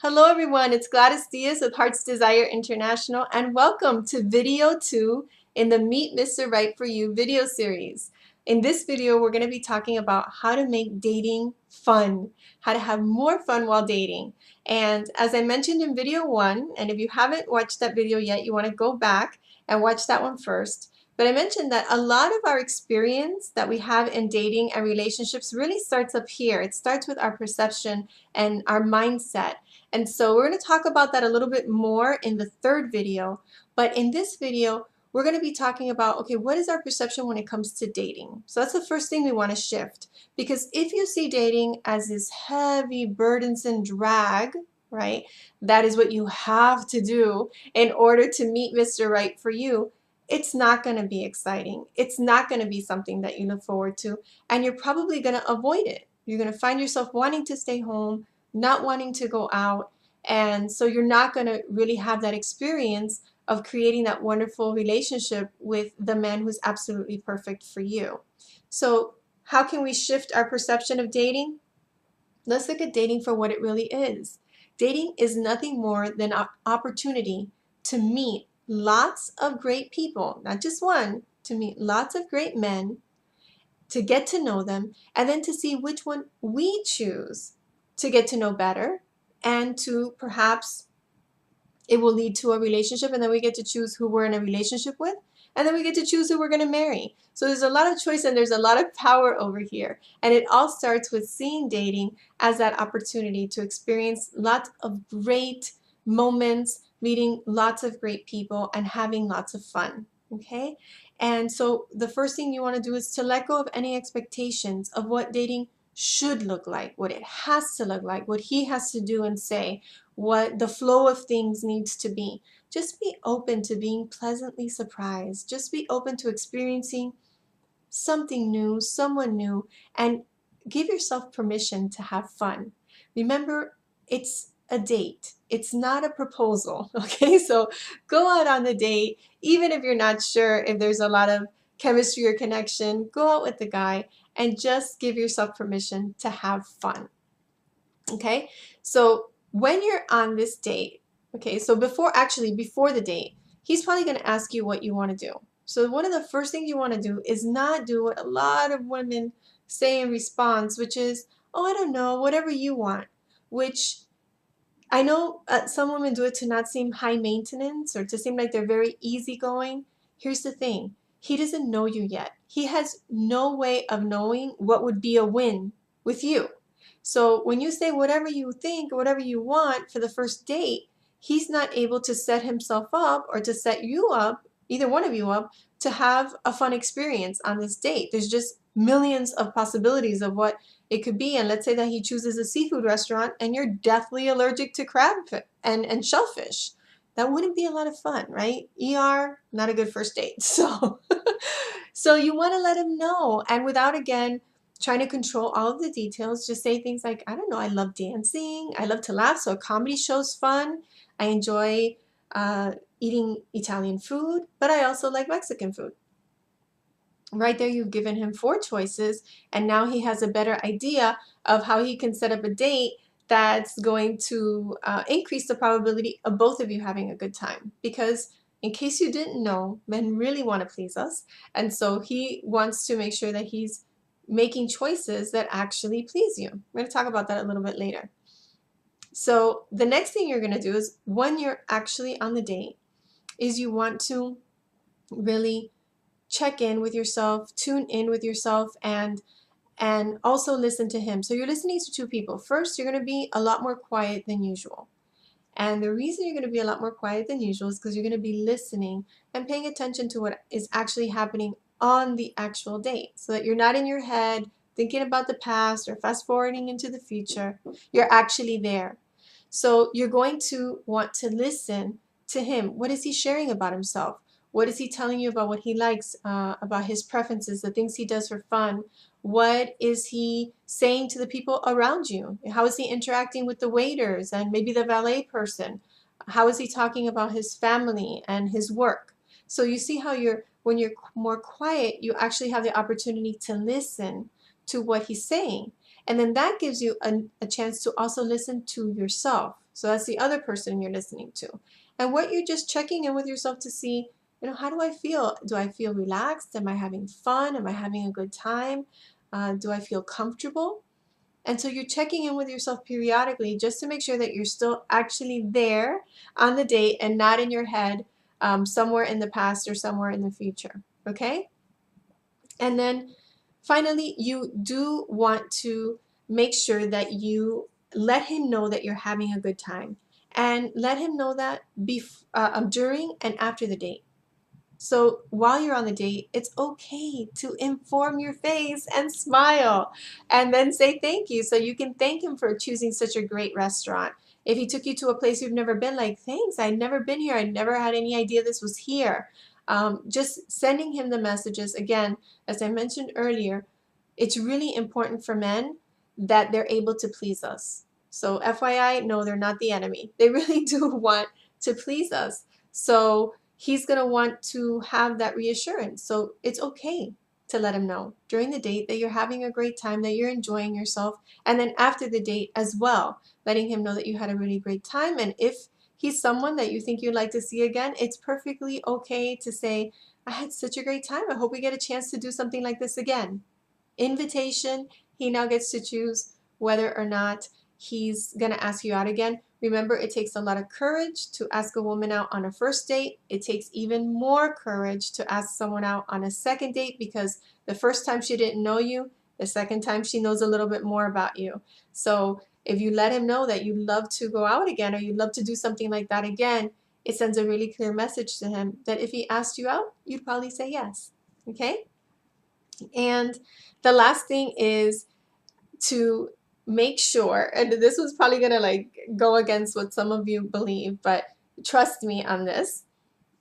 Hello everyone, it's Gladys Diaz with Heart's Desire International and welcome to video 2 in the Meet Mr. Right for You video series. In this video, we're going to be talking about how to make dating fun, how to have more fun while dating. And as I mentioned in video 1, and if you haven't watched that video yet, you want to go back and watch that one first. But I mentioned that a lot of our experience that we have in dating and relationships really starts up here. It starts with our perception and our mindset. And so we're going to talk about that a little bit more in the third video. But in this video, we're going to be talking about, okay, what is our perception when it comes to dating? So that's the first thing we want to shift. Because if you see dating as this heavy, burdensome drag, right, that is what you have to do in order to meet Mr. Right for you, it's not going to be exciting. It's not going to be something that you look forward to. And you're probably going to avoid it. You're going to find yourself wanting to stay home, not wanting to go out, and so you're not going to really have that experience of creating that wonderful relationship with the man who's absolutely perfect for you. So how can we shift our perception of dating? Let's look at dating for what it really is. Dating is nothing more than an opportunity to meet lots of great people, not just one, to meet lots of great men, to get to know them, and then to see which one we choose to get to know better, and to perhaps it will lead to a relationship, and then we get to choose who we're in a relationship with, and then we get to choose who we're going to marry. So there's a lot of choice and there's a lot of power over here. And it all starts with seeing dating as that opportunity to experience lots of great moments, meeting lots of great people, and having lots of fun. Okay? And so the first thing you want to do is to let go of any expectations of what dating should look like, what it has to look like, what he has to do and say, what the flow of things needs to be. Just be open to being pleasantly surprised. Just be open to experiencing something new, someone new, and give yourself permission to have fun. Remember, it's a date. It's not a proposal, okay? So go out on the date, even if you're not sure if there's a lot of chemistry or connection, go out with the guy and just give yourself permission to have fun, okay? So when you're on this date, okay, so before the date, he's probably going to ask you what you want to do. So one of the first things you want to do is not do what a lot of women say in response, which is, oh, I don't know, whatever you want, which I know some women do it to not seem high maintenance or to seem like they're very easygoing. Here's the thing. He doesn't know you yet. He has no way of knowing what would be a win with you. So when you say whatever you think or whatever you want for the first date, he's not able to set himself up or to set you up, either one of you up, to have a fun experience on this date. There's just millions of possibilities of what it could be. And let's say that he chooses a seafood restaurant and you're deathly allergic to crab and shellfish. That wouldn't be a lot of fun, right? ER, not a good first date. So you want to let him know, and without, again, trying to control all of the details, just say things like, I don't know, I love dancing, I love to laugh, so a comedy show's fun, I enjoy eating Italian food, but I also like Mexican food. Right there, you've given him 4 choices, and now he has a better idea of how he can set up a date that's going to increase the probability of both of you having a good time. Because in case you didn't know, men really want to please us, and so he wants to make sure that he's making choices that actually please you. We're going to talk about that a little bit later. So the next thing you're going to do is, when you're actually on the date, is you want to really check in with yourself, tune in with yourself, and also listen to him. So you're listening to 2 people. First, you're going to be a lot more quiet than usual. And the reason you're going to be a lot more quiet than usual is because you're going to be listening and paying attention to what is actually happening on the actual date, so that you're not in your head thinking about the past or fast forwarding into the future. You're actually there. So you're going to want to listen to him. What is he sharing about himself? What is he telling you about what he likes, about his preferences, the things he does for fun? What is he saying to the people around you? How is he interacting with the waiters and maybe the valet person? How is he talking about his family and his work? So you see how when you're more quiet, you actually have the opportunity to listen to what he's saying. And then that gives you a chance to also listen to yourself. So that's the other person you're listening to. And what you're just checking in with yourself to see, how do I feel? Do I feel relaxed? Am I having fun? Am I having a good time? Do I feel comfortable? And so you're checking in with yourself periodically just to make sure that you're still actually there on the date and not in your head somewhere in the past or somewhere in the future. Okay? And then finally, you do want to make sure that you let him know that you're having a good time, and let him know that during and after the date. So while you're on the date, it's okay to inform your face and smile and then say thank you. So you can thank him for choosing such a great restaurant. If he took you to a place you've never been, like, thanks, I'd never been here. I never had any idea this was here. Just sending him the messages. Again, as I mentioned earlier, it's really important for men that they're able to please us. So FYI, no, they're not the enemy. They really do want to please us. So he's going to want to have that reassurance. So it's okay to let him know during the date that you're having a great time, that you're enjoying yourself, and then after the date as well, letting him know that you had a really great time. And if he's someone that you think you'd like to see again, it's perfectly okay to say, I had such a great time. I hope we get a chance to do something like this again. Invitation, he now gets to choose whether or not he's going to ask you out again. Remember, it takes a lot of courage to ask a woman out on a first date. It takes even more courage to ask someone out on a second date, because the first time she didn't know you, the second time she knows a little bit more about you. So if you let him know that you'd love to go out again, or you'd love to do something like that again, it sends a really clear message to him that if he asked you out, you'd probably say yes. Okay? And the last thing is to make sure, and this was probably going to like go against what some of you believe, but trust me on this,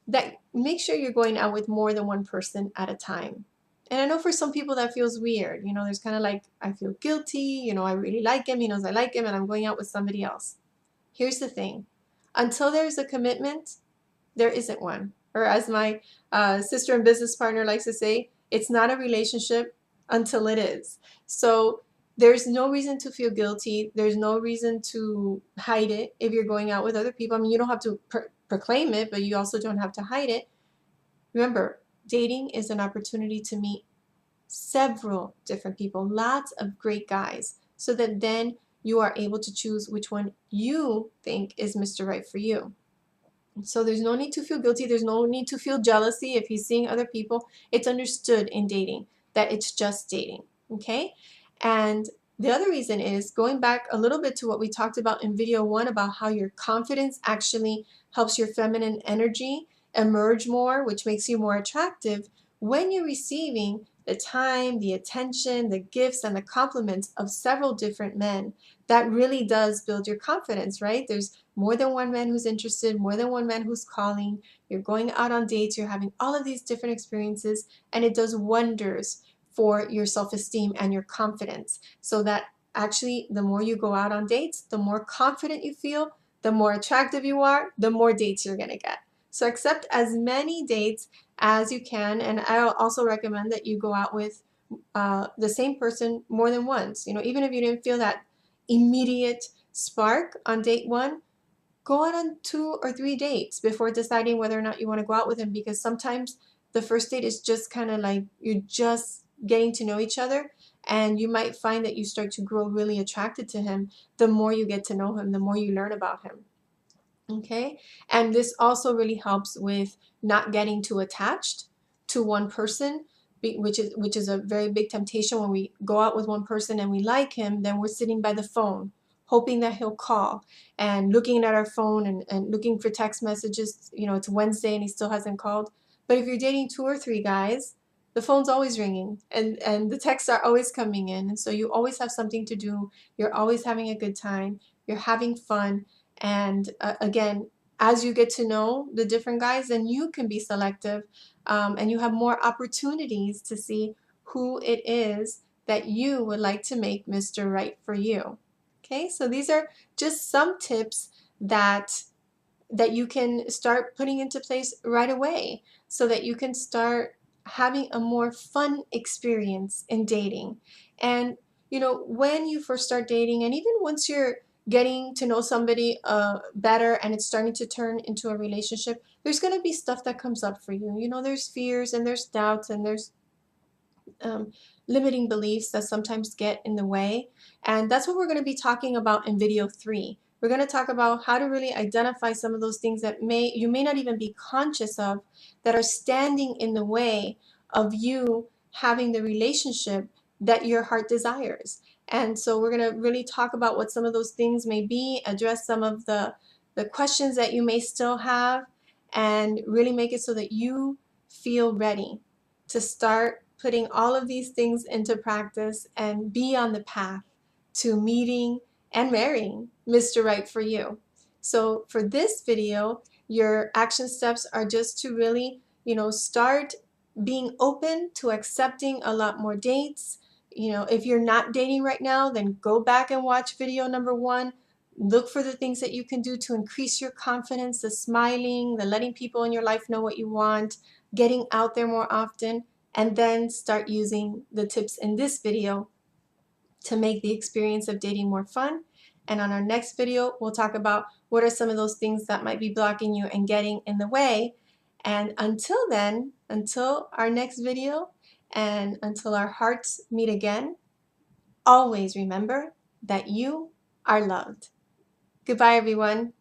that make sure you're going out with more than one person at a time. And I know for some people that feels weird. There's kind of like, I feel guilty, I really like him, he knows I like him, and I'm going out with somebody else. Here's the thing. Until there's a commitment, there isn't one. Or as my sister and business partner likes to say, it's not a relationship until it is. So there's no reason to feel guilty. There's no reason to hide it if you're going out with other people. I mean, you don't have to proclaim it, but you also don't have to hide it. Remember, dating is an opportunity to meet several different people, lots of great guys, so that then you are able to choose which one you think is Mr. Right for you. So there's no need to feel guilty. There's no need to feel jealousy if he's seeing other people. It's understood in dating that it's just dating, okay? And the other reason is, going back a little bit to what we talked about in video 1 about how your confidence actually helps your feminine energy emerge more, which makes you more attractive. When you're receiving the time, the attention, the gifts, and the compliments of several different men, that really does build your confidence, right? There's more than one man who's interested, more than one man who's calling. You're going out on dates, you're having all of these different experiences, and it does wonders for your self-esteem and your confidence. So that actually, the more you go out on dates, the more confident you feel, the more attractive you are, the more dates you're going to get. So accept as many dates as you can, and I also recommend that you go out with the same person more than once. Even if you didn't feel that immediate spark on date 1, go out on 2 or 3 dates before deciding whether or not you want to go out with him, because sometimes the first date is just kind of like you're just getting to know each other, and you might find that you start to grow really attracted to him the more you get to know him, the more you learn about him. Okay? And this also really helps with not getting too attached to one person, which is a very big temptation. When we go out with one person and we like him, then we're sitting by the phone hoping that he'll call, and looking at our phone and looking for text messages. It's Wednesday and he still hasn't called. But if you're dating 2 or 3 guys, the phone's always ringing, and the texts are always coming in, and so you always have something to do. You're always having a good time. You're having fun. And again, as you get to know the different guys, then you can be selective, and you have more opportunities to see who it is that you would like to make Mr. Right for you. Okay, so these are just some tips that you can start putting into place right away, so that you can start having a more fun experience in dating. And when you first start dating, and even once you're getting to know somebody better and it's starting to turn into a relationship, there's going to be stuff that comes up for you. You know, there's fears and there's doubts and there's um, limiting beliefs that sometimes get in the way. And that's what we're going to be talking about in video 3. We're going to talk about how to really identify some of those things that you may not even be conscious of, that are standing in the way of you having the relationship that your heart desires. And so we're going to really talk about what some of those things may be, address some of the questions that you may still have, and really make it so that you feel ready to start putting all of these things into practice and be on the path to meeting and marrying Mr. Right for you. So for this video, your action steps are just to really, start being open to accepting a lot more dates. If you're not dating right now, then go back and watch video number 1. Look for the things that you can do to increase your confidence, the smiling, the letting people in your life know what you want, getting out there more often, and then start using the tips in this video to make the experience of dating more fun. And on our next video, we'll talk about what are some of those things that might be blocking you and getting in the way. And until then, until our next video and until our hearts meet again, always remember that you are loved. Goodbye, everyone.